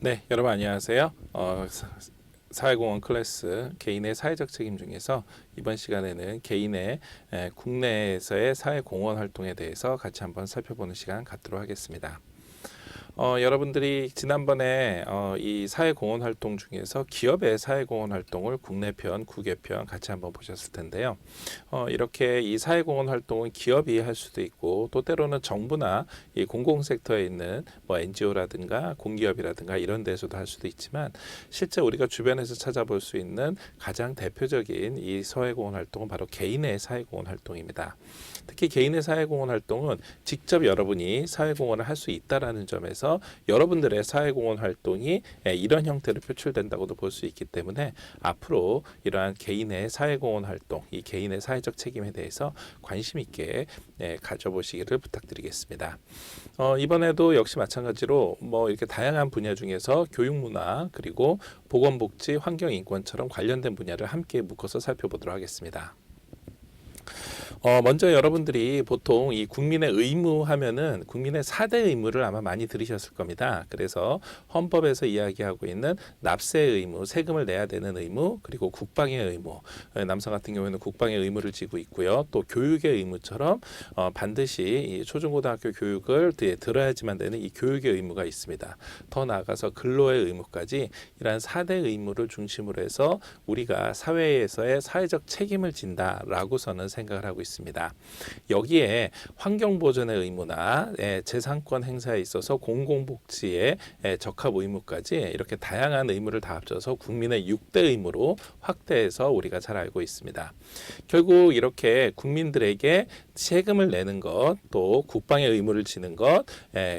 네, 여러분 안녕하세요. 사회공헌 클래스 개인의 사회적 책임 중에서 이번 시간에는 개인의 국내에서의 사회공헌 활동에 대해서 같이 한번 살펴보는 시간 갖도록 하겠습니다. 여러분들이 지난번에 이 사회공헌 활동 중에서 기업의 사회공헌 활동을 국내편, 국외편 같이 한번 보셨을 텐데요. 이렇게 이 사회공헌 활동은 기업이 할 수도 있고 또 때로는 정부나 이 공공섹터에 있는 뭐 NGO라든가 공기업이라든가 이런 데서도 할 수도 있지만 실제 우리가 주변에서 찾아볼 수 있는 가장 대표적인 이 사회공헌 활동은 바로 개인의 사회공헌 활동입니다. 특히 개인의 사회공헌 활동은 직접 여러분이 사회공헌을 할 수 있다라는 점에서 여러분들의 사회공헌 활동이 이런 형태로 표출된다고도 볼 수 있기 때문에 앞으로 이러한 개인의 사회공헌 활동, 이 개인의 사회적 책임에 대해서 관심 있게 가져보시기를 부탁드리겠습니다. 이번에도 역시 마찬가지로 뭐 이렇게 다양한 분야 중에서 교육문화 그리고 보건복지, 환경인권처럼 관련된 분야를 함께 묶어서 살펴보도록 하겠습니다. 먼저 여러분들이 보통 이 국민의 의무 하면은 국민의 4대 의무를 아마 많이 들으셨을 겁니다. 그래서 헌법에서 이야기하고 있는 납세의 의무, 세금을 내야 되는 의무, 그리고 국방의 의무, 남성 같은 경우에는 국방의 의무를 지고 있고요. 또 교육의 의무처럼 반드시 이 초중고등학교 교육을 들어야지만 되는 이 교육의 의무가 있습니다. 더 나아가서 근로의 의무까지 이러한 4대 의무를 중심으로 해서 우리가 사회에서의 사회적 책임을 진다라고서는 생각을 하고 있습니다. 여기에 환경보전의 의무나 재산권 행사에 있어서 공공복지의 적합 의무까지 이렇게 다양한 의무를 다 합쳐서 국민의 6대 의무로 확대해서 우리가 잘 알고 있습니다. 결국 이렇게 국민들에게 세금을 내는 것, 또 국방의 의무를 지는 것,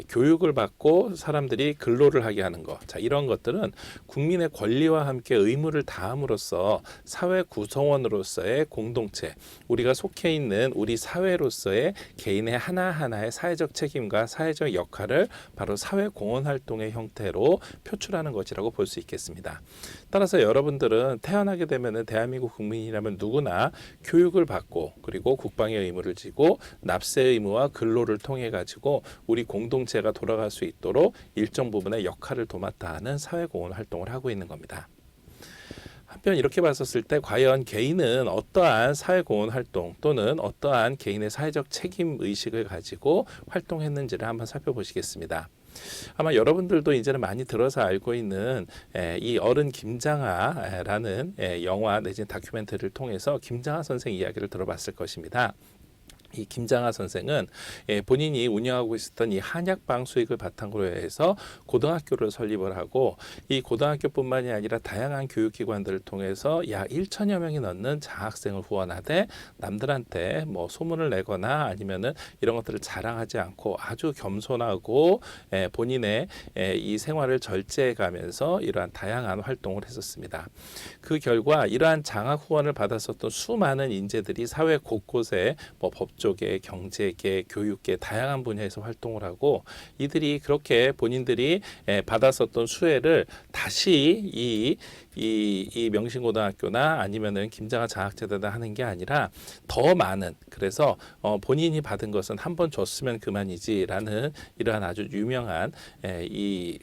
교육을 받고 사람들이 근로를 하게 하는 것, 자 이런 것들은 국민의 권리와 함께 의무를 다함으로써 사회 구성원으로서의 공동체, 우리가 속해 있는 우리 사회로서의 개인의 하나하나의 사회적 책임과 사회적 역할을 바로 사회공헌 활동의 형태로 표출하는 것이라고 볼 수 있겠습니다. 따라서 여러분들은 태어나게 되면 대한민국 국민이라면 누구나 교육을 받고 그리고 국방의 의무를 지고 납세 의무와 근로를 통해 가지고 우리 공동체가 돌아갈 수 있도록 일정 부분의 역할을 도맡아 하는 사회공헌 활동을 하고 있는 겁니다. 한편 이렇게 봤었을 때 과연 개인은 어떠한 사회공헌 활동 또는 어떠한 개인의 사회적 책임 의식을 가지고 활동했는지를 한번 살펴보시겠습니다. 아마 여러분들도 이제는 많이 들어서 알고 있는 이 어른 김장하라는 영화 내지는 다큐멘터리를 통해서 김장하 선생 이야기를 들어봤을 것입니다. 이 김장하 선생은 본인이 운영하고 있었던 이 한약방 수익을 바탕으로 해서 고등학교를 설립을 하고 이 고등학교뿐만이 아니라 다양한 교육기관들을 통해서 약 1천여 명이 넘는 장학생을 후원하되 남들한테 뭐 소문을 내거나 아니면은 이런 것들을 자랑하지 않고 아주 겸손하고 본인의 이 생활을 절제해 가면서 이러한 다양한 활동을 했었습니다. 그 결과 이러한 장학 후원을 받았었던 수많은 인재들이 사회 곳곳에 뭐 법조계, 경제계, 교육계 다양한 분야에서 활동을 하고 이들이 그렇게 본인들이 받았었던 수혜를 다시 이 명신고등학교나 아니면은 김장하 장학재단에 하는 게 아니라 더 많은, 그래서 본인이 받은 것은 한 번 줬으면 그만이지라는 이러한 아주 유명한 이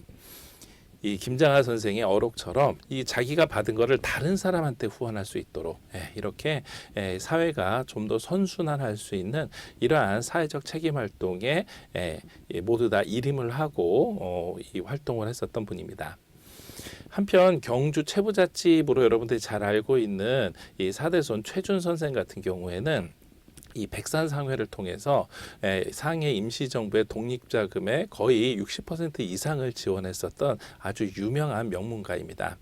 김장하 선생의 어록처럼 이 자기가 받은 거를 다른 사람한테 후원할 수 있도록 이렇게 사회가 좀 더 선순환할 수 있는 이러한 사회적 책임 활동에 모두 다 일임을 하고 이 활동을 했었던 분입니다. 한편 경주 최부잣집으로 여러분들이 잘 알고 있는 이 사대손 최준 선생 같은 경우에는 이 백산상회를 통해서 상해 임시정부의 독립자금의 거의 60% 이상을 지원했었던 아주 유명한 명문가입니다.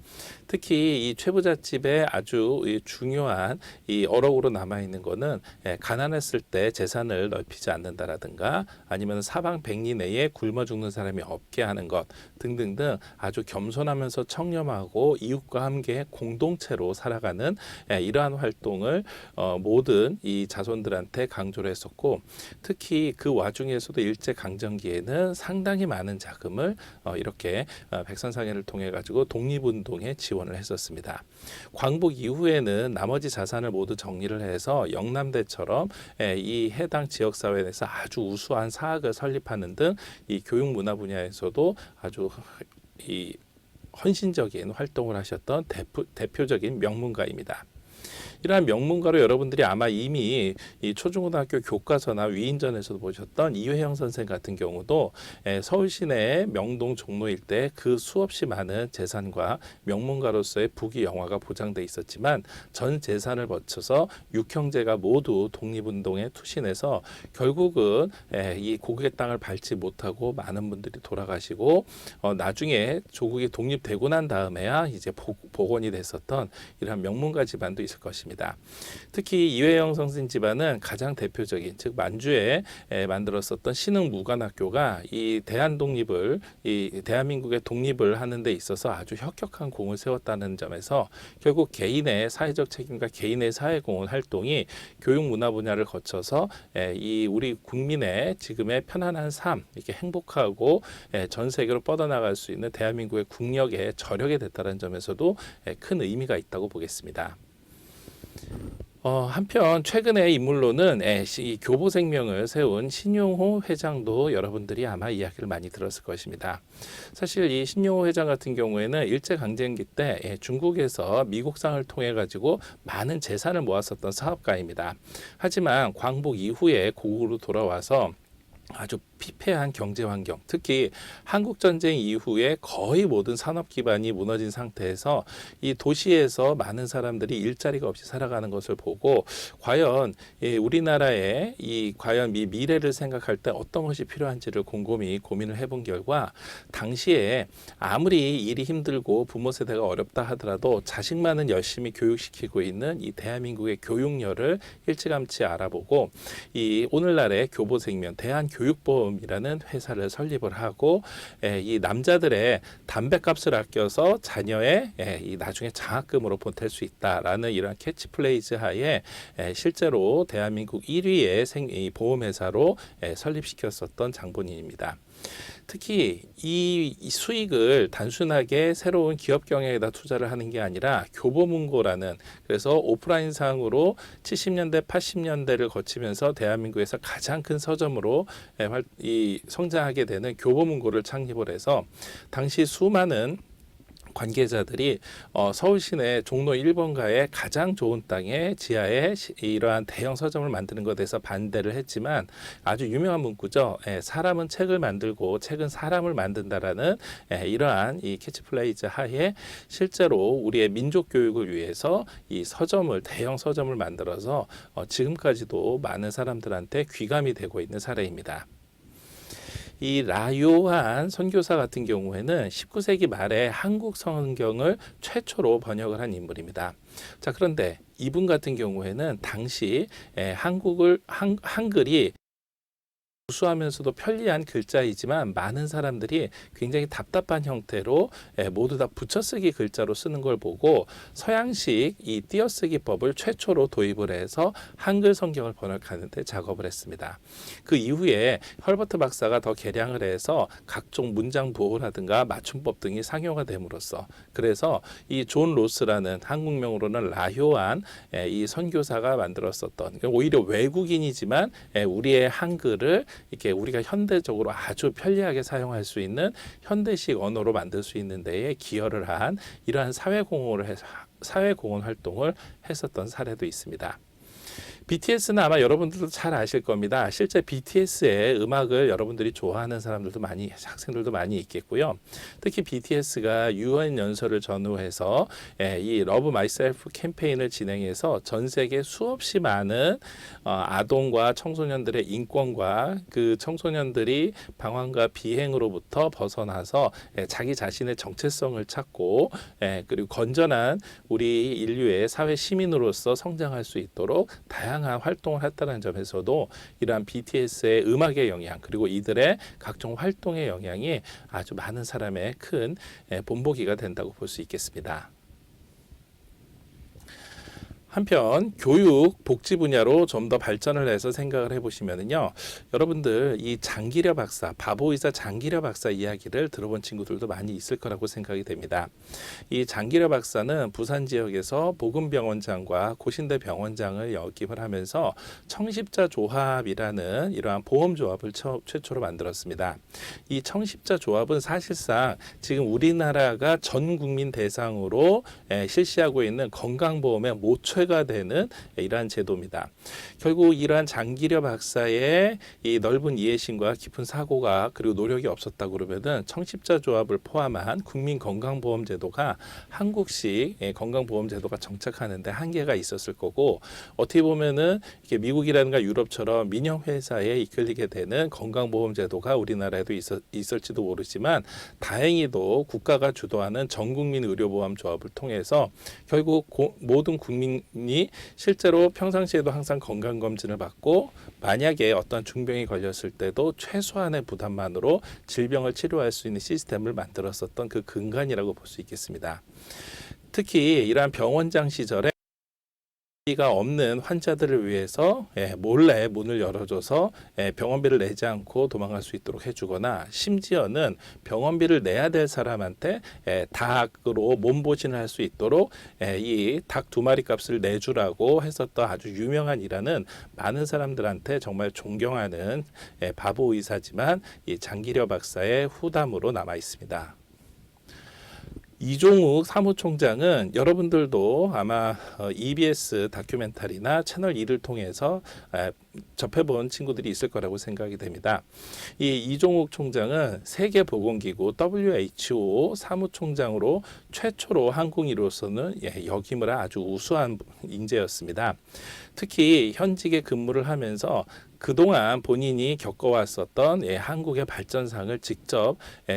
특히 이 최부잣집의 아주 중요한 이 어록으로 남아있는 거는 가난했을 때 재산을 넓히지 않는다라든가 아니면 사방 백리 내에 굶어 죽는 사람이 없게 하는 것 등등등 아주 겸손하면서 청렴하고 이웃과 함께 공동체로 살아가는 이러한 활동을 모든 이 자손들한테 강조를 했었고 특히 그 와중에서도 일제강점기에는 상당히 많은 자금을 이렇게 백선상회를 통해 가지고 독립운동에 지원을 했었습니다. 광복 이후에는 나머지 자산을 모두 정리를 해서 영남대처럼 이 해당 지역사회에 대해서 아주 우수한 사학을 설립하는 등 이 교육 문화 분야에서도 아주 이 헌신적인 활동을 하셨던 대표적인 명문가입니다. 이러한 명문가로 여러분들이 아마 이미 이 초중고등학교 교과서나 위인전에서도 보셨던 이회영 선생 같은 경우도 서울시내 명동 종로 일대 그 수없이 많은 재산과 명문가로서의 부귀 영화가 보장돼 있었지만 전 재산을 바쳐서 6형제가 모두 독립운동에 투신해서 결국은 이 고국의 땅을 밟지 못하고 많은 분들이 돌아가시고 나중에 조국이 독립되고 난 다음에야 이제 복원이 됐었던 이러한 명문가 집안도 있을 것입니다. 특히 이회영 선생 집안은 가장 대표적인 즉 만주에 만들었었던 신흥무관학교가 이 대한민국의 독립을 하는 데 있어서 아주 혁혁한 공을 세웠다는 점에서 결국 개인의 사회적 책임과 개인의 사회공헌 활동이 교육 문화 분야를 거쳐서 이 우리 국민의 지금의 편안한 삶 이렇게 행복하고 전 세계로 뻗어나갈 수 있는 대한민국의 국력에 저력이 됐다는 점에서도 큰 의미가 있다고 보겠습니다. 한편 최근의 인물로는 이 교보생명을 세운 신용호 회장도 여러분들이 아마 이야기를 많이 들었을 것입니다. 사실 이 신용호 회장 같은 경우에는 일제강점기 때 중국에서 미국상을 통해 가지고 많은 재산을 모았었던 사업가입니다. 하지만 광복 이후에 고국으로 돌아와서 아주 피폐한 경제 환경, 특히 한국전쟁 이후에 거의 모든 산업 기반이 무너진 상태에서 이 도시에서 많은 사람들이 일자리가 없이 살아가는 것을 보고 과연 우리나라의 과연 이 미래를 생각할 때 어떤 것이 필요한지를 곰곰이 고민을 해본 결과 당시에 아무리 일이 힘들고 부모 세대가 어렵다 하더라도 자식만은 열심히 교육시키고 있는 이 대한민국의 교육열을 일찌감치 알아보고 이 오늘날의 교보생명 대한교육보험 이라는 회사를 설립을 하고 이 남자들의 담배값을 아껴서 자녀의 이 나중에 장학금으로 보탤 수 있다라는 이런 캐치플레이즈 하에 실제로 대한민국 1위의 보험회사로 설립시켰었던 장본인입니다. 특히 이 수익을 단순하게 새로운 기업 경영에다 투자를 하는 게 아니라 교보문고라는 그래서 오프라인상으로 70년대 80년대를 거치면서 대한민국에서 가장 큰 서점으로 성장하게 되는 교보문고를 창립을 해서 당시 수많은 관계자들이 서울 시내 종로 1번가의 가장 좋은 땅에 지하에 이러한 대형 서점을 만드는 것에 대해서 반대를 했지만 아주 유명한 문구죠. 사람은 책을 만들고 책은 사람을 만든다라는 이러한 이 캐치플레이즈 하에 실제로 우리의 민족 교육을 위해서 이 서점을 대형 서점을 만들어서 지금까지도 많은 사람들한테 귀감이 되고 있는 사례입니다. 이 라요한 선교사 같은 경우에는 19세기 말에 한국 성경을 최초로 번역을 한 인물입니다. 자, 그런데 이분 같은 경우에는 당시 한글이 우수하면서도 편리한 글자이지만 많은 사람들이 굉장히 답답한 형태로 모두 다 붙여쓰기 글자로 쓰는 걸 보고 서양식 이 띄어쓰기법을 최초로 도입을 해서 한글 성경을 번역하는 데 작업을 했습니다. 그 이후에 헐버트 박사가 더 개량을 해서 각종 문장 보호라든가 맞춤법 등이 상용화 됨으로써 그래서 이 존 로스라는 한국명으로는 라효한 이 선교사가 만들었었던 오히려 외국인이지만 우리의 한글을 이렇게 우리가 현대적으로 아주 편리하게 사용할 수 있는 현대식 언어로 만들 수 있는 데에 기여를 한 이러한 사회공헌 활동을 했었던 사례도 있습니다. BTS는 아마 여러분들도 잘 아실 겁니다. 실제 BTS의 음악을 여러분들이 좋아하는 사람들도 학생들도 많이 있겠고요. 특히 BTS가 UN 연설을 전후해서 이 Love Myself 캠페인을 진행해서 전 세계 수없이 많은 아동과 청소년들의 인권과 그 청소년들이 방황과 비행으로부터 벗어나서 자기 자신의 정체성을 찾고 그리고 건전한 우리 인류의 사회 시민으로서 성장할 수 있도록 다양한 활동을 했다는 점에서도 이러한 BTS의 음악의 영향 그리고 이들의 각종 활동의 영향이 아주 많은 사람의 큰 본보기가 된다고 볼 수 있겠습니다. 한편 교육, 복지 분야로 좀 더 발전을 해서 생각을 해보시면은요, 여러분들 이 장기려 박사, 바보의사 장기려 박사 이야기를 들어본 친구들도 많이 있을 거라고 생각이 됩니다. 이 장기려 박사는 부산 지역에서 보건병원장과 고신대 병원장을 역임을 하면서 청십자 조합이라는 이러한 보험 조합을 최초로 만들었습니다. 이 청십자 조합은 사실상 지금 우리나라가 전 국민 대상으로 실시하고 있는 건강보험의 모체가 되는 이러한 제도입니다. 결국 이러한 장기려 박사의 이 넓은 이해심과 깊은 사고가 그리고 노력이 없었다 그러면은 청십자 조합을 포함한 국민 건강보험 제도가 한국식 건강보험 제도가 정착하는데 한계가 있었을 거고, 어떻게 보면은 이렇게 미국이라든가 유럽처럼 민영 회사에 이끌리게 되는 건강보험 제도가 우리나라에도 있을지도 모르지만, 다행히도 국가가 주도하는 전국민 의료보험 조합을 통해서 결국 모든 국민이 실제로 평상시에도 항상 건강검진을 받고, 만약에 어떤 중병이 걸렸을 때도 최소한의 부담만으로 질병을 치료할 수 있는 시스템을 만들었었던 그 근간이라고 볼 수 있겠습니다. 특히 이러한 병원장 시절에 가 없는 환자들을 위해서 몰래 문을 열어줘서 병원비를 내지 않고 도망갈 수 있도록 해주거나, 심지어는 병원비를 내야 될 사람한테 닭으로 몸보신을 할 수 있도록 이 닭 2마리 값을 내주라고 했었던 아주 유명한 일화는 많은 사람들한테 정말 존경하는 바보 의사지만 이 장기려 박사의 후담으로 남아 있습니다. 이종욱 사무총장은 여러분들도 아마 EBS 다큐멘터리나 채널 2를 통해서 접해본 친구들이 있을 거라고 생각이 됩니다. 이 이종욱 총장은 세계보건기구 WHO 사무총장으로 최초로 한국인으로서는 역임을 한 아주 우수한 인재였습니다. 특히 현직에 근무를 하면서 그동안 본인이 겪어왔었던 한국의 발전상을 직접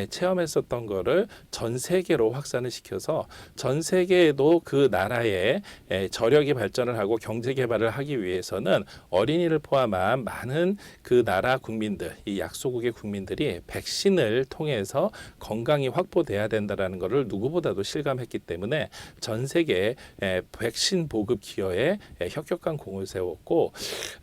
체험했었던 거를 전 세계로 확산을 시켜서 전 세계에도 그 나라의 저력이 발전을 하고 경제 개발을 하기 위해서는 어린이를 포함한 많은 그 나라 국민들, 이 약소국의 국민들이 백신을 통해서 건강이 확보돼야 된다라는 것을 누구보다도 실감했기 때문에 전 세계 백신 보급 기여에 혁혁한 공을 세웠고,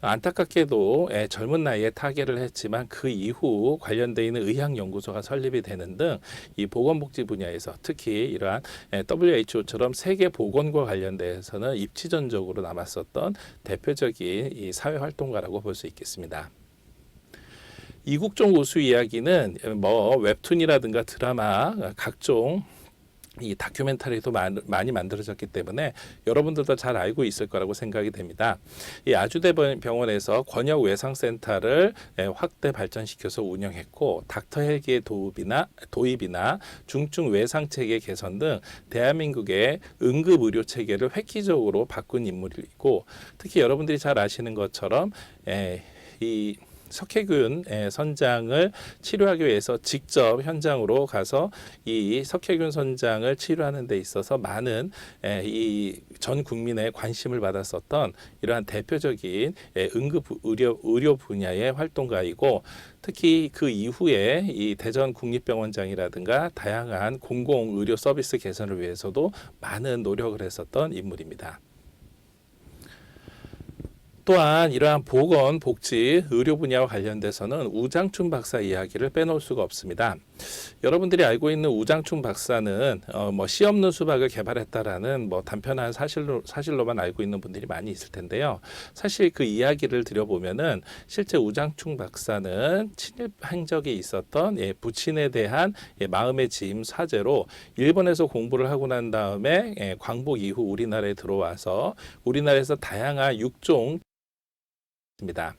안타깝게도 젊은 나이에 타계를 했지만 그 이후 관련되어 있는 의학연구소가 설립이 되는 등 이 보건복지 분야에서 특히 이러한 WHO처럼 세계 보건과 관련돼서는 입지전적으로 남았었던 대표적인 이 사회활동가라고 볼 수 있겠습니다. 이국종 우수 이야기는 뭐 웹툰이라든가 드라마, 각종 이 다큐멘터리도 많이 만들어졌기 때문에 여러분들도 잘 알고 있을 거라고 생각이 됩니다. 이 아주대병원에서 권역 외상센터를 확대 발전시켜서 운영했고, 닥터 헬기의 도입이나 중증 외상체계 개선 등 대한민국의 응급의료 체계를 획기적으로 바꾼 인물이고, 특히 여러분들이 잘 아시는 것처럼 이 석회균 선장을 치료하기 위해서 직접 현장으로 가서 이 석회균 선장을 치료하는 데 있어서 많은 이 전 국민의 관심을 받았었던 이러한 대표적인 응급 의료 분야의 활동가이고, 특히 그 이후에 이 대전 국립병원장이라든가 다양한 공공 의료 서비스 개선을 위해서도 많은 노력을 했었던 인물입니다. 또한 이러한 보건, 복지, 의료 분야와 관련돼서는 우장춘 박사 이야기를 빼놓을 수가 없습니다. 여러분들이 알고 있는 우장춘 박사는 씨 없는 수박을 개발했다라는 단편한 사실로만 알고 있는 분들이 많이 있을 텐데요. 사실 그 이야기를 들여보면은 실제 우장춘 박사는 친일 행적이 있었던 부친에 대한 마음의 짐 사죄로 일본에서 공부를 하고 난 다음에 광복 이후 우리나라에 들어와서 우리나라에서 다양한 육종 입니다.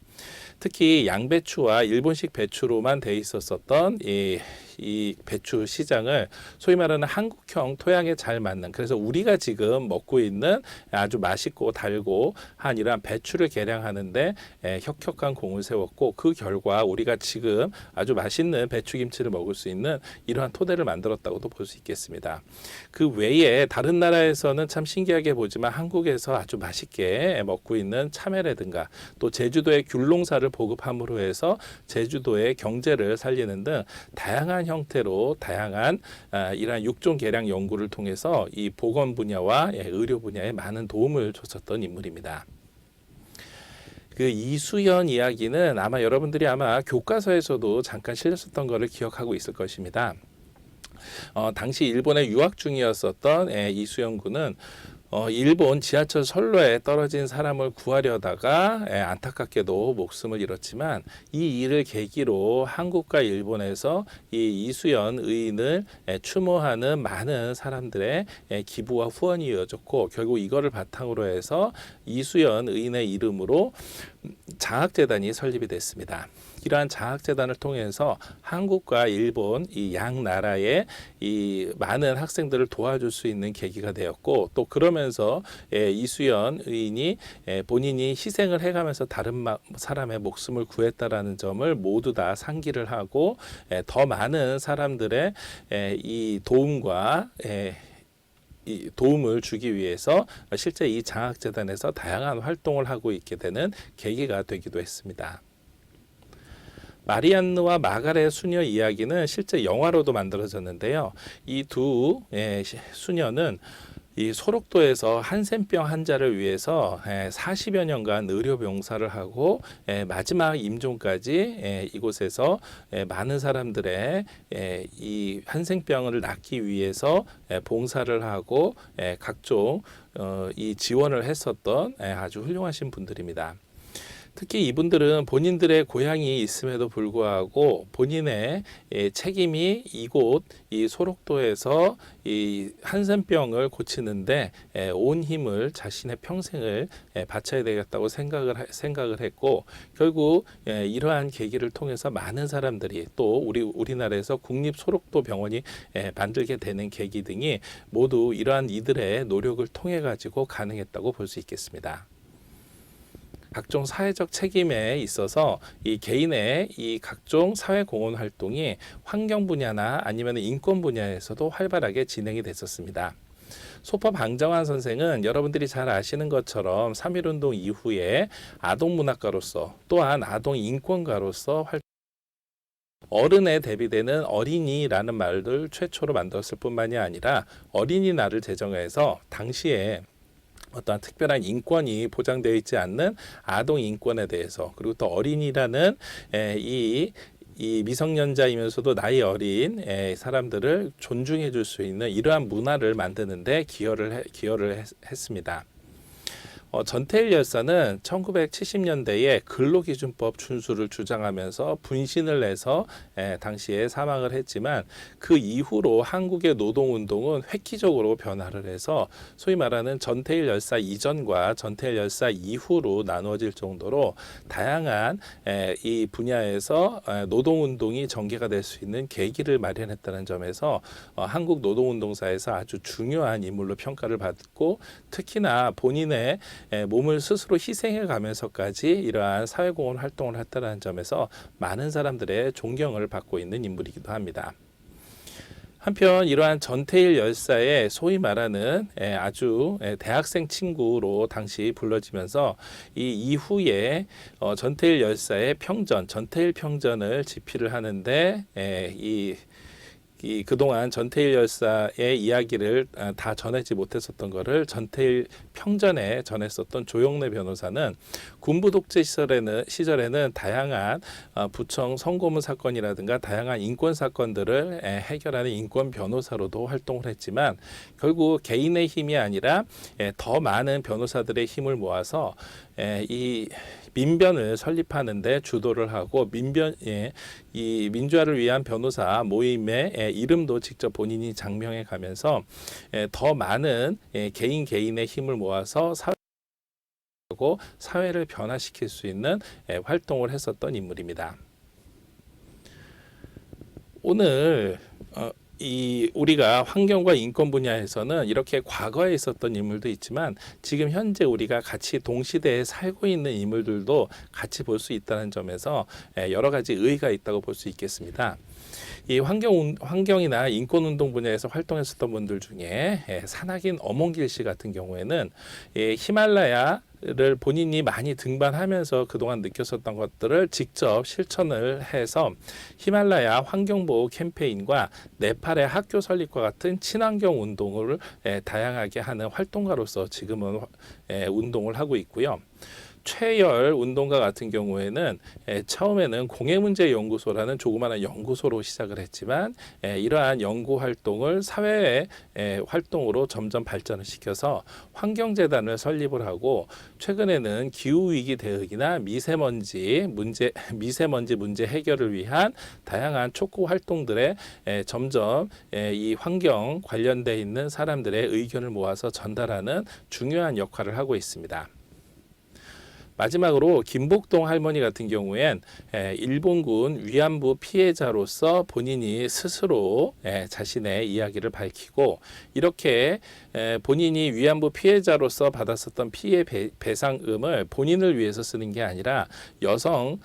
특히 양배추와 일본식 배추로만 돼 있었었던 이 배추 시장을 소위 말하는 한국형 토양에 잘 맞는, 그래서 우리가 지금 먹고 있는 아주 맛있고 달고 한 이러한 배추를 개량하는데 혁혁한 공을 세웠고, 그 결과 우리가 지금 아주 맛있는 배추김치를 먹을 수 있는 이러한 토대를 만들었다고도 볼 수 있겠습니다. 그 외에 다른 나라에서는 참 신기하게 보지만 한국에서 아주 맛있게 먹고 있는 참외라든가 또 제주도의 귤농사를 보급함으로 해서 제주도의 경제를 살리는 등 다양한 형태로 다양한 이러한 육종 개량 연구를 통해서 이 보건 분야와 의료 분야에 많은 도움을 줬었던 인물입니다. 그 이수연 이야기는 아마 여러분들이 아마 교과서에서도 잠깐 실렸었던 것을 기억하고 있을 것입니다. 당시 일본에 유학 중이었었던 이수연 군은 일본 지하철 선로에 떨어진 사람을 구하려다가 안타깝게도 목숨을 잃었지만 이 일을 계기로 한국과 일본에서 이 이수연 의인을 추모하는 많은 사람들의 기부와 후원이 이어졌고 결국 이거를 바탕으로 해서 이수연 의인의 이름으로 장학재단이 설립이 됐습니다. 이러한 장학재단을 통해서 한국과 일본 이 양 나라의 이 많은 학생들을 도와줄 수 있는 계기가 되었고 또 그러면서 이수연 의인이 본인이 희생을 해가면서 다른 사람의 목숨을 구했다라는 점을 모두 다 상기를 하고 더 많은 사람들의 이 도움과 이 도움을 주기 위해서 실제 이 장학재단에서 다양한 활동을 하고 있게 되는 계기가 되기도 했습니다. 마리안느와 마가렛 수녀 이야기는 실제 영화로도 만들어졌는데요. 이 두 수녀는 이 소록도에서 한센병 환자를 위해서 40여 년간 의료 봉사를 하고 마지막 임종까지 이곳에서 많은 사람들의 이 한센병을 낫기 위해서 봉사를 하고 각종 이 지원을 했었던 아주 훌륭하신 분들입니다. 특히 이분들은 본인들의 고향이 있음에도 불구하고 본인의 책임이 이곳 이 소록도에서 이 한센병을 고치는데 온 힘을 자신의 평생을 바쳐야 되겠다고 생각을 했고 결국 이러한 계기를 통해서 많은 사람들이 또 우리나라에서 국립 소록도 병원이 만들게 되는 계기 등이 모두 이러한 이들의 노력을 통해 가지고 가능했다고 볼 수 있겠습니다. 각종 사회적 책임에 있어서 이 개인의 이 각종 사회 공헌 활동이 환경 분야나 아니면 인권 분야에서도 활발하게 진행이 됐었습니다. 소법 방정환 선생은 여러분들이 잘 아시는 것처럼 3.1운동 이후에 아동문학가로서 또한 아동인권가로서 어른에 대비되는 어린이라는 말을 최초로 만들었을 뿐만이 아니라 어린이날을 제정해서 당시에 어떠한 특별한 인권이 보장되어 있지 않는 아동 인권에 대해서 그리고 또 어린이라는 이 미성년자이면서도 나이 어린 사람들을 존중해 줄 수 있는 이러한 문화를 만드는데 기여를 했습니다. 전태일 열사는 1970년대에 근로기준법 준수를 주장하면서 분신을 해서 당시에 사망을 했지만 그 이후로 한국의 노동운동은 획기적으로 변화를 해서 소위 말하는 전태일 열사 이전과 전태일 열사 이후로 나누어질 정도로 다양한 이 분야에서 노동운동이 전개가 될 수 있는 계기를 마련했다는 점에서 한국 노동운동사에서 아주 중요한 인물로 평가를 받고 특히나 본인의 몸을 스스로 희생해 가면서까지 이러한 사회공헌 활동을 했다는 점에서 많은 사람들의 존경을 받고 있는 인물이기도 합니다. 한편 이러한 전태일 열사의 소위 말하는 아주 대학생 친구로 당시 불러지면서 이 이후에 전태일 열사의 평전, 전태일 평전을 집필을 하는데 그동안 전태일 열사의 이야기를 다 전하지 못했었던 것을 전태일 평전에 전했었던 조영래 변호사는 군부 독재 시절에는 다양한 부청 성고문 사건이라든가 다양한 인권 사건들을 해결하는 인권 변호사로도 활동을 했지만 결국 개인의 힘이 아니라 더 많은 변호사들의 힘을 모아서 이 민변을 설립하는 데 주도를 하고 이 민주화를 위한 변호사 모임의 이름도 직접 본인이 장명해 가면서 더 많은 개인의 힘을 모아서 사회를 변화시킬 수 있는 활동을 했었던 인물입니다. 오늘 우리가 환경과 인권 분야에서는 이렇게 과거에 있었던 인물도 있지만 지금 현재 우리가 같이 동시대에 살고 있는 인물들도 같이 볼 수 있다는 점에서 여러 가지 의의가 있다고 볼 수 있겠습니다. 이 환경이나 인권운동 분야에서 활동했었던 분들 중에 산악인 엄원길 씨 같은 경우에는 히말라야 를 본인이 많이 등반하면서 그동안 느꼈었던 것들을 직접 실천을 해서 히말라야 환경보호 캠페인과 네팔의 학교 설립과 같은 친환경 운동을 다양하게 하는 활동가로서 지금은 운동을 하고 있고요. 최열 운동가 같은 경우에는 처음에는 공해문제연구소라는 조그마한 연구소로 시작을 했지만 이러한 연구 활동을 사회 활동으로 점점 발전을 시켜서 환경재단을 설립을 하고 최근에는 기후위기 대응이나 미세먼지 문제 해결을 위한 다양한 촉구 활동들에 점점 이 환경 관련돼 있는 사람들의 의견을 모아서 전달하는 중요한 역할을 하고 있습니다. 마지막으로 김복동 할머니 같은 경우엔 일본군 위안부 피해자로서 본인이 스스로 자신의 이야기를 밝히고 이렇게 본인이 위안부 피해자로서 받았었던 피해 배상금을 본인을 위해서 쓰는 게 아니라 여성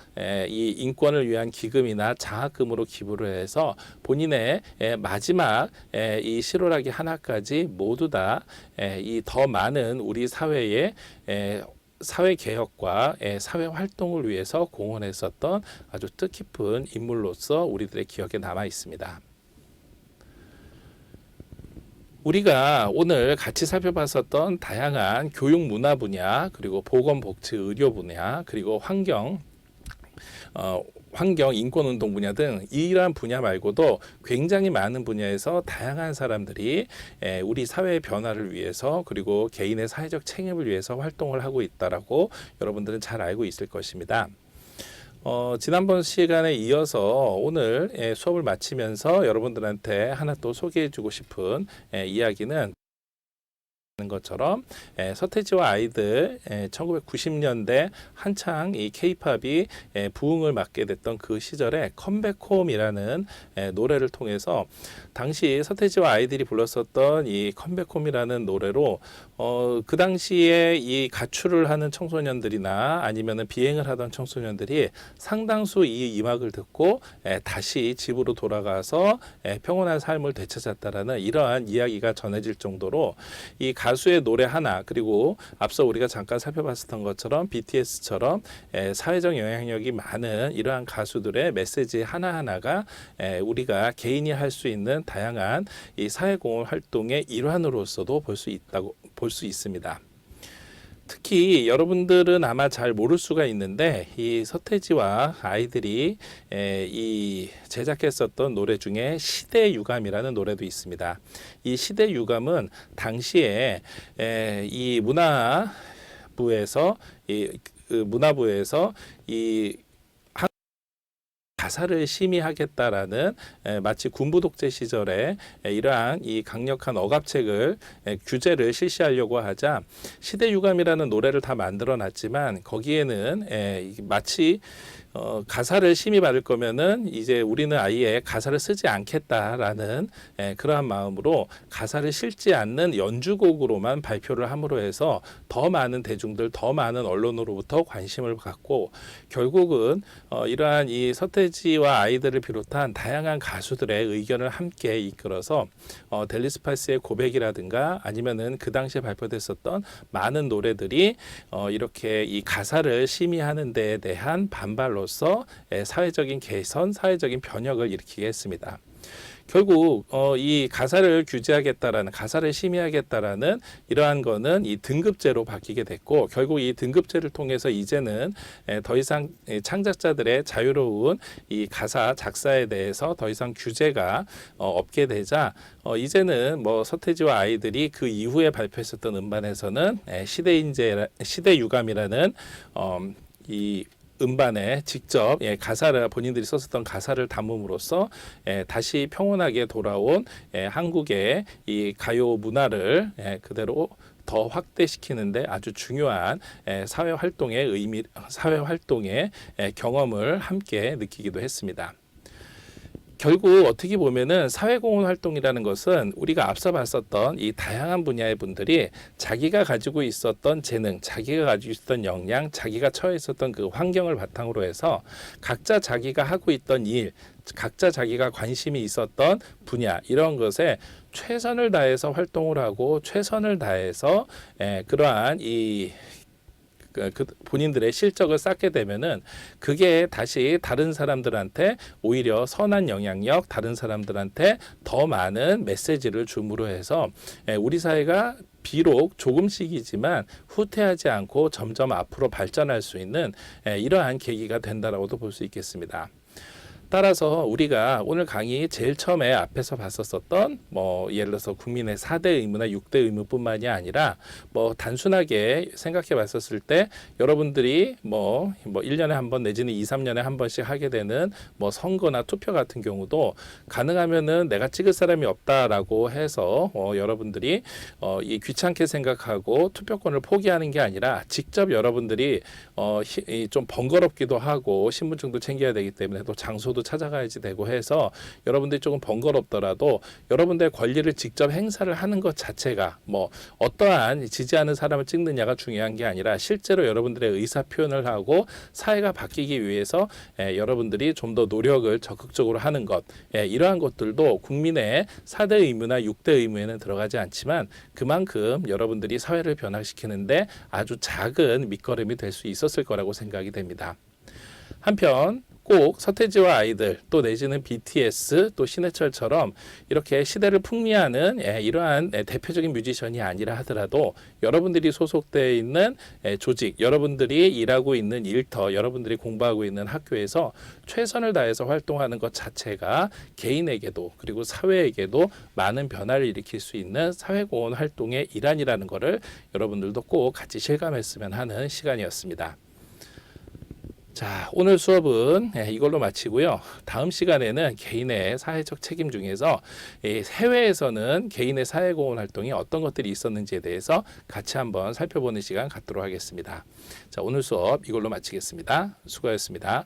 이 인권을 위한 기금이나 장학금으로 기부를 해서 본인의 마지막 이 실오라기 하나까지 모두 다 이 더 많은 우리 사회에 사회 개혁과 사회 활동을 위해서 공헌했었던 아주 뜻깊은 인물로서 우리들의 기억에 남아 있습니다. 우리가 오늘 같이 살펴봤었던 다양한 교육 문화 분야, 그리고 보건복지 의료 분야, 그리고 환경 인권운동 분야 등 이러한 분야 말고도 굉장히 많은 분야에서 다양한 사람들이 우리 사회의 변화를 위해서 그리고 개인의 사회적 책임을 위해서 활동을 하고 있다라고 여러분들은 잘 알고 있을 것입니다. 지난번 시간에 이어서 오늘 수업을 마치면서 여러분들한테 하나 또 소개해주고 싶은 이야기는 것처럼 서태지와 아이들 1990년대 한창 이 K-팝이 부흥을 맞게 됐던 그 시절에 컴백홈이라는 노래를 통해서 당시 서태지와 아이들이 불렀었던 이 컴백홈이라는 노래로 그 당시에 이 가출을 하는 청소년들이나 아니면은 비행을 하던 청소년들이 상당수 이 음악을 듣고 다시 집으로 돌아가서 평온한 삶을 되찾았다라는 이러한 이야기가 전해질 정도로 이 가수의 노래 하나, 그리고 앞서 우리가 잠깐 살펴봤었던 것처럼 BTS처럼 사회적 영향력이 많은 이러한 가수들의 메시지 하나하나가 우리가 개인이 할 수 있는 다양한 이 사회공헌 활동의 일환으로서도 볼 수 있습니다. 특히 여러분들은 아마 잘 모를 수가 있는데 이 서태지와 아이들이 이 제작했었던 노래 중에 시대유감이라는 노래도 있습니다. 이 시대유감은 당시에 이 문화부에서 이 가사를 심의하겠다라는 마치 군부 독재 시절에 이러한 이 강력한 억압책을 규제를 실시하려고 하자 시대유감이라는 노래를 다 만들어 놨지만 거기에는 마치 가사를 심의받을 거면은 이제 우리는 아예 가사를 쓰지 않겠다라는 그러한 마음으로 가사를 실지 않는 연주곡으로만 발표를 함으로 해서 더 많은 대중들, 더 많은 언론으로부터 관심을 갖고 결국은 이러한 이 서태지와 아이들을 비롯한 다양한 가수들의 의견을 함께 이끌어서 델리스파이스의 고백이라든가 아니면은 그 당시에 발표됐었던 많은 노래들이 이렇게 이 가사를 심의하는 데에 대한 반발로 사회적인 개선, 사회적인 변혁을 일으키게 했습니다. 결국 이 가사를 규제하겠다라는, 가사를 심의하겠다라는 이러한 거는 이 등급제로 바뀌게 됐고, 결국 이 등급제를 통해서 이제는 더 이상 창작자들의 자유로운 이 가사 작사에 대해서 더 이상 규제가 없게 되자 이제는 뭐 서태지와 아이들이 그 이후에 발표했었던 음반에서는 시대유감이라는 이 음반에 직접 가사를 본인들이 썼었던 가사를 담음으로써 다시 평온하게 돌아온 한국의 이 가요 문화를 그대로 더 확대시키는데 아주 중요한 사회 활동의 경험을 함께 느끼기도 했습니다. 결국 어떻게 보면은 사회공헌 활동이라는 것은 우리가 앞서 봤었던 이 다양한 분야의 분들이 자기가 가지고 있었던 재능, 자기가 가지고 있었던 역량, 자기가 처해 있었던 그 환경을 바탕으로 해서 각자 자기가 하고 있던 일, 각자 자기가 관심이 있었던 분야, 이런 것에 최선을 다해서 활동을 하고 최선을 다해서 그러한 이 본인들의 실적을 쌓게 되면은 그게 다시 다른 사람들한테 오히려 선한 영향력, 다른 사람들한테 더 많은 메시지를 줌으로 해서 우리 사회가 비록 조금씩이지만 후퇴하지 않고 점점 앞으로 발전할 수 있는 이러한 계기가 된다라고도 볼 수 있겠습니다. 따라서 우리가 오늘 강의 제일 처음에 앞에서 봤었던 예를 들어서 국민의 4대 의무나 6대 의무뿐만이 아니라 단순하게 생각해 봤었을 때 여러분들이 1년에 한 번 내지는 2, 3년에 한 번씩 하게 되는 선거나 투표 같은 경우도 가능하면은 내가 찍을 사람이 없다라고 해서 여러분들이 이 귀찮게 생각하고 투표권을 포기하는 게 아니라 직접 여러분들이 좀 번거롭기도 하고 신분증도 챙겨야 되기 때문에 또 장소도 찾아가야지 되고 해서 여러분들이 조금 번거롭더라도 여러분들의 권리를 직접 행사를 하는 것 자체가 어떠한 지지하는 사람을 찍느냐가 중요한 게 아니라 실제로 여러분들의 의사 표현을 하고 사회가 바뀌기 위해서 여러분들이 좀 더 노력을 적극적으로 하는 것, 이러한 것들도 국민의 4대 의무나 6대 의무에는 들어가지 않지만 그만큼 여러분들이 사회를 변화시키는데 아주 작은 밑거름이 될 수 있었을 거라고 생각이 됩니다. 한편 꼭 서태지와 아이들 또 내지는 BTS 또 신해철처럼 이렇게 시대를 풍미하는 이러한 대표적인 뮤지션이 아니라 하더라도 여러분들이 소속되어 있는 조직, 여러분들이 일하고 있는 일터, 여러분들이 공부하고 있는 학교에서 최선을 다해서 활동하는 것 자체가 개인에게도 그리고 사회에게도 많은 변화를 일으킬 수 있는 사회공헌 활동의 일환이라는 것을 여러분들도 꼭 같이 실감했으면 하는 시간이었습니다. 자, 오늘 수업은 이걸로 마치고요. 다음 시간에는 개인의 사회적 책임 중에서 해외에서는 개인의 사회공헌 활동이 어떤 것들이 있었는지에 대해서 같이 한번 살펴보는 시간 갖도록 하겠습니다. 자, 오늘 수업 이걸로 마치겠습니다. 수고하셨습니다.